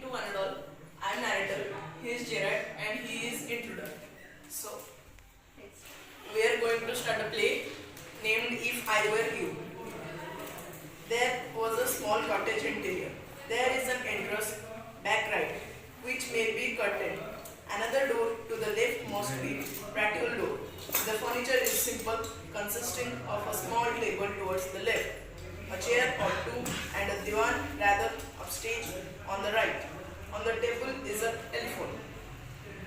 to one and all. I'm narrator. He is Gerard and he is intruder. So we are going to start a play named If I Were You. There was a small cottage interior. There is an entrance, back right, which may be curtained. Another door to the left must be practical door. The furniture is simple, consisting of a small table towards the left, a chair or two, and a divan rather upstage on the right. On the table is a telephone.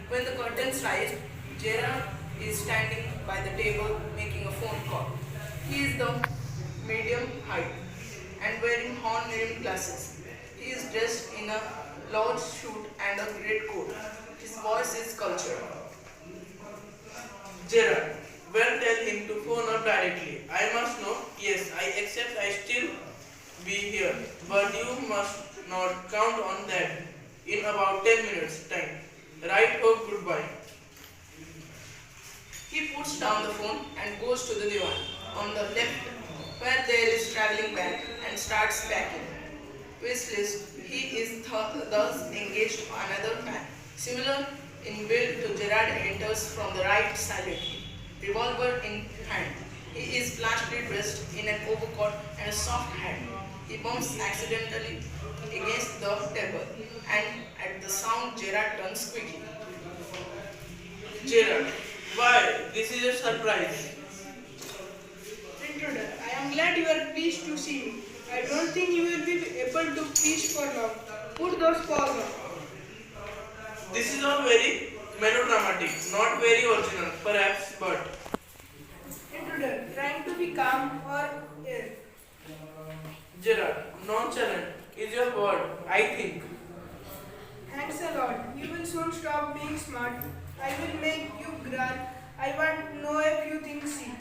When the curtains rise, Gerard is standing by the table making a phone call. He is the medium height and wearing horn-rimmed glasses. He is dressed in a large suit and a great coat. His voice is cultured. Gerard, well tell him to phone up directly. I must know. Yes, I accept I still be here. But you must not count on that. In about 10 minutes time. Right hope goodbye. He puts down the phone and goes to the divan on the left where there is traveling bag and starts packing. Listless, he is thus engaged another man. Similar in build to Gerard enters from the right silently, revolver in hand. He is flashily dressed in an overcoat and a soft hat. He bumps accidentally against the table and at the sound Gerard turns quickly. Gerard, why? This is a surprise. Intruder, I am glad you are pleased to see me. I don't think you will be able to preach for long. Put those paws on. This is all very melodramatic, not very original, perhaps, but Intruder, trying to be calm or ill. Gerard, nonchalant is your word, I think. Thanks a lot. You will soon stop being smart. I will make you grant. I want to know a few things. See.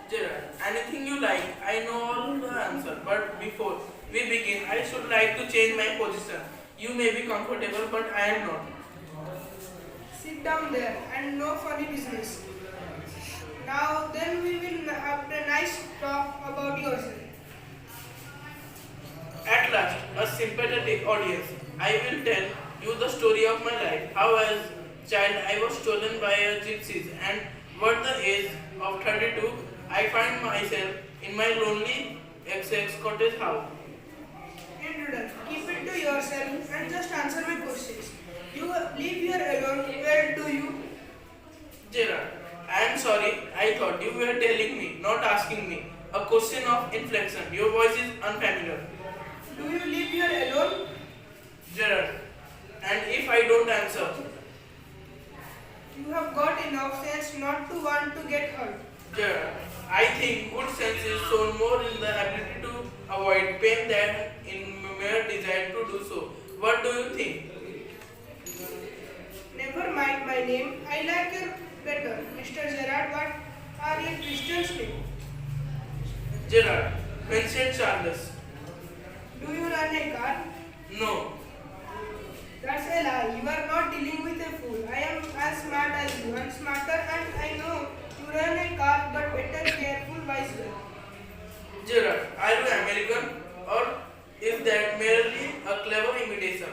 Gerard, anything you like, I know all the answer, but before we begin, I should like to change my position. You may be comfortable, but I am not. Sit down there and no funny business. Now then we will have a nice talk about yourself. At last, a sympathetic audience. I will tell you the story of my life. How as child I was stolen by a gypsies and at the age of 32, I find myself in my lonely ex cottage house. Intruder, keep it to yourself and just answer my questions. You live here alone. Where do you? Gerard, I am sorry. I thought you were telling me, not asking me. A question of inflection. Your voice is unfamiliar. Do you live here alone? Gerard, and if I don't answer, You have got enough sense not to want to get hurt. Gerard, I think good sense is shown more in the ability to avoid pain than in mere desire to do so. What do you think? Never mind my name. I like your better. Mr. Gerard, what are your Christian's name? Gerard, Vincent Charles. Do you run a car? No. That's a lie. You are not dealing with a fool. I am as smart as you and smarter, and I know you run a car, but better careful, wise girl. Gerard, are you American or is that merely a clever imitation?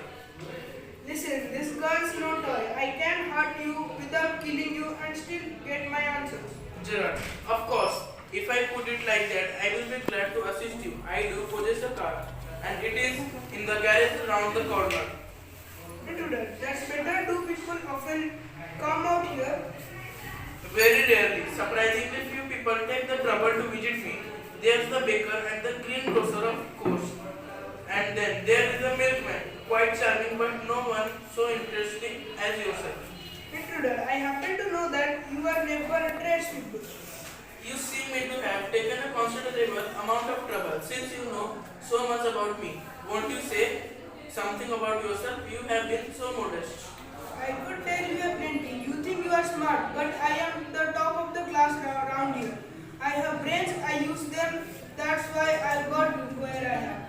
Listen, this girl's no toy. I can hurt you without killing you and still get my answers. Gerard, of course, if I put it like that, I will be glad to assist you. I do possess a car and it is in the garage around the corner. Intruder, that's better. Do people often come out here? Very rarely, surprisingly few people take the trouble to visit me. There's the baker and the greengrocer, of course. And then there is the milkman, quite charming but no one so interesting as yourself. Intruder, I happen to know that you are never a tradespeople. You seem me to have taken a considerable amount of trouble since you know so much about me. Won't you say something about yourself? You have been so modest. I could tell you a plenty. You think you are smart, but I am the top of the class around here. I have brains, I use them. That's why I got where I am.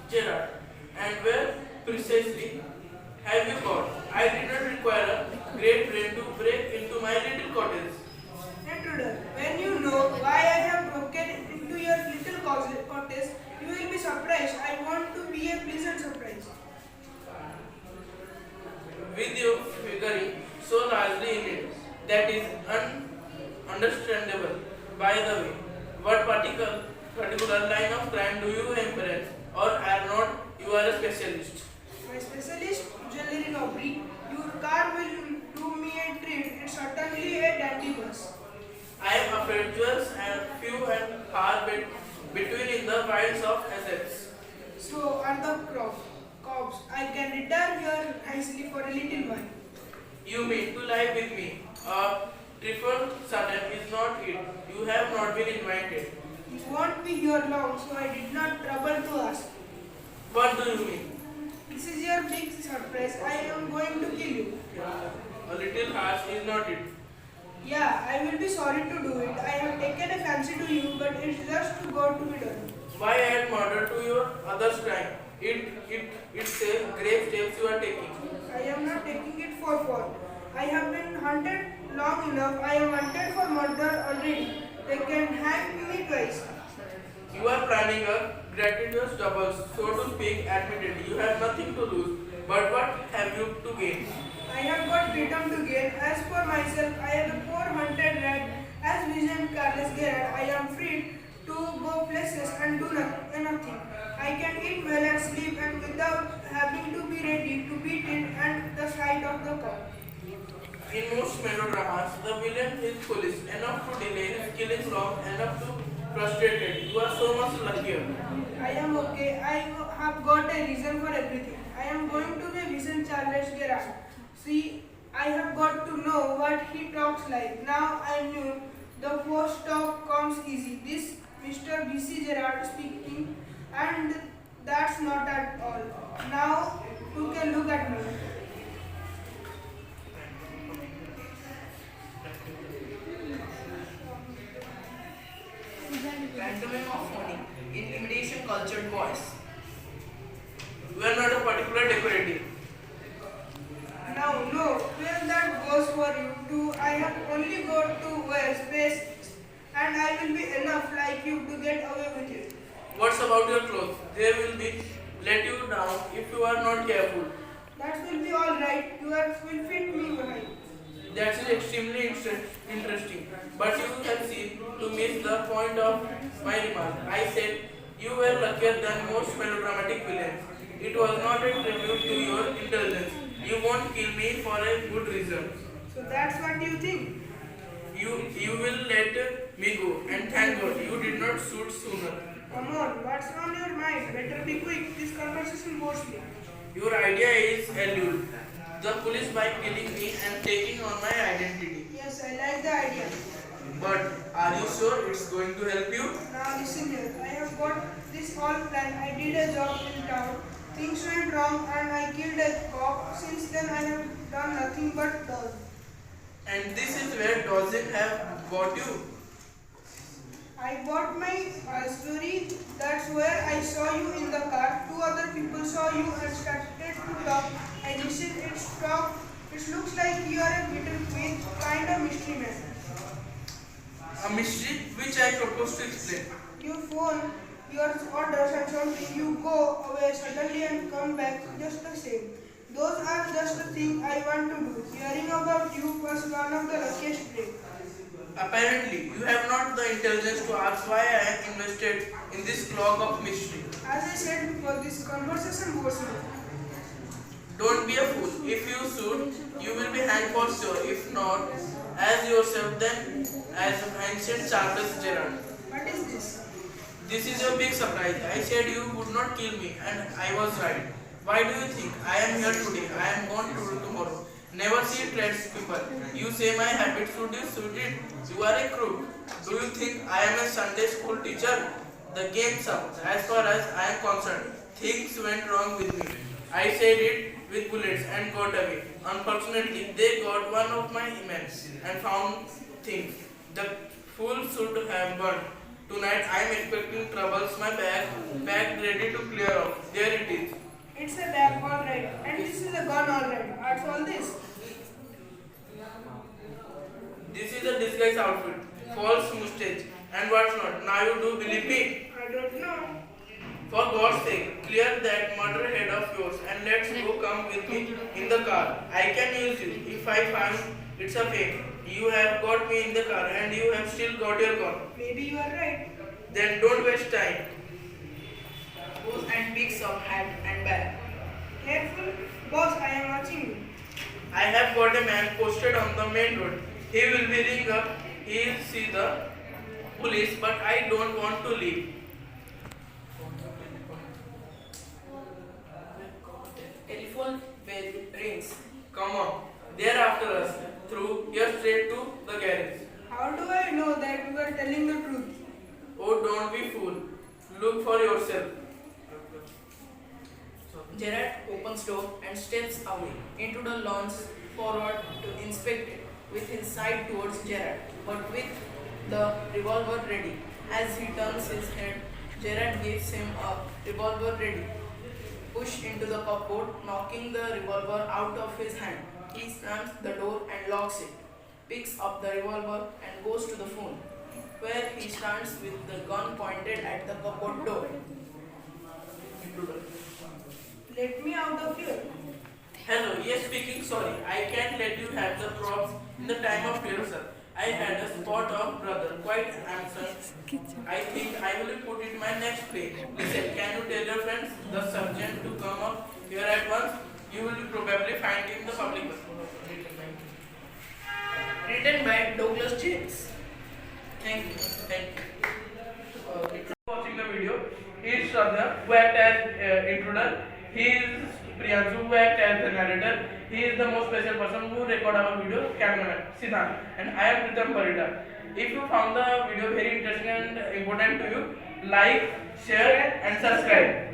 Gerard, and where precisely have you got? I did not require a great brain to break into my little cottage. Intruder, when you know why I have broken into your little cottage, you will be surprised. I want to be a specialist. My specialist jewelry robbery. Your car will do me a treat. It's certainly a dandy bus. I am adventurous and few and far between in the wilds of assets. So are the cops. I can retire here nicely for a little while. You mean to lie with me? A triple Satan is not it. You have not been invited. You won't be here long, so I did not trouble to ask. What do you mean? This is your big surprise. I am going to kill you. A little harsh is not it. Yeah, I will be sorry to do it. I have taken a fancy to you, but it's just to go to be done. Why add murder to your other's crime? It's a grave steps you are taking. I am not taking it for fault. I have been hunted long enough. I am wanted for murder already. They can hang me twice. You are planning a gratuitous double, so to speak, admitted. You have nothing to lose. But what have you to gain? I have got freedom to gain. As for myself, I am a poor hunted rat. As Vision Carlos Gerard, I am free to go places and do nothing. I can eat well and sleep and without having to be ready to beat it and the sight of the cop. In most melodramas, the villain is foolish enough to delay his killing long enough to frustrate it. You are so much luckier. I am okay. I have got a reason for everything. I am going to be Vincent Charles Gerard. See, I have got to know what he talks like. Now I knew the post talk comes easy. This Mr. B.C. Gerard speaking, and that's not at all. Now you can look at me. Pantomime of money. Intimidation cultured voice. You are not a particular decorative. Now, no, well that goes for you too. I have only got to wear space and I will be enough like you to get away with it. What's about your clothes? They will be let you down if you are not careful. That will be alright. You will fit me right. That is extremely interesting. But you can see to miss the point of my remark. I said you were luckier than most melodramatic villains. It was not a tribute to your intelligence. You won't kill me for a good reason. So that's what you think. You will let me go, and thank God you did not shoot sooner. Come on, what's on your mind? Better be quick. This conversation bores me. Your idea is elude the police by killing me and taking on my identity. Yes, I like the idea. But are you sure it's going to help you? Now listen here. I have got this all planned. I did a job in town. Things went wrong and I killed a cop. Since then I have done nothing but dodge. And this is where dodging have got you. I bought my story. That's where I saw you in the car. Two other people saw you and started to talk. I listened. It's talk. It looks like you are a little bit kind of mystery man. A mystery which I propose to explain. You phone your orders and something. You go away suddenly and come back just the same. Those are just the things I want to do. Hearing about you was one of the luckiest days. Apparently, you have not the intelligence to ask why I am invested in this clog of mystery. As I said before, this conversation bores me. Don't be a fool. If you shoot, you will be hanged for sure. If not, as yourself, then as ancient Charles Gerard. What is this? This is a big surprise. I said you would not kill me, and I was right. Why do you think I am here today? I am gone to tomorrow. Never see traits people. You say my habit should you suit it. You are a crook. Do you think I am a Sunday school teacher? The game's up. As far as I am concerned, things went wrong with me. I said it with bullets and got away. Unfortunately, they got one of my emails and found things. The fool should have burned. Tonight I am expecting troubles. My bag ready to clear off. There it is. It's a bag, alright. And this is a gun, alright. What's all this? This is a disguise outfit, false mustache, and what's not. Now you do believe me? I don't know. For God's sake, clear that murder head of yours and let's go come with me in the car. I can use you. If I find it's a fake, you have got me in the car and you have still got your gun. Maybe you are right. Then don't waste time. Goes and picks face of hat and bag. Careful, boss, I am watching you. I have got a man posted on the main road. He will be ring up. He'll see the police, but I don't want to leave. Telephone bell rings. Come on, they're after us. Through here straight to the garage. How do I know that you are telling the truth? Oh, don't be fool. Look for yourself. Gerard opens door and steps away into the lawn forward to inspect it with his side towards Gerard, but with the revolver ready. As he turns his head, Gerard gives him a revolver ready. Push into the cupboard, knocking the revolver out of his hand. He slams the door and locks it, picks up the revolver and goes to the phone, where he stands with the gun pointed at the cupboard door. Intruder. Let me out of here. Hello, yes, speaking. Sorry, I can't let you have the props in the time of rehearsal. I had a spot of brother, quite handsome. I think I will put it in my next play. Listen, can you tell your friends, the sergeant, to come up here at once? You will probably find him in the public bus. Written by Douglas James. Thank you. Thank you. If you are watching the video, he is Shraddha, who acted as intruder. He is Priyanshu, who acted as the narrator. He is the most special person who record our video, cameraman, Siddhant. And I am Pritham Parida. If you found the video very interesting and important to you, like, share and subscribe.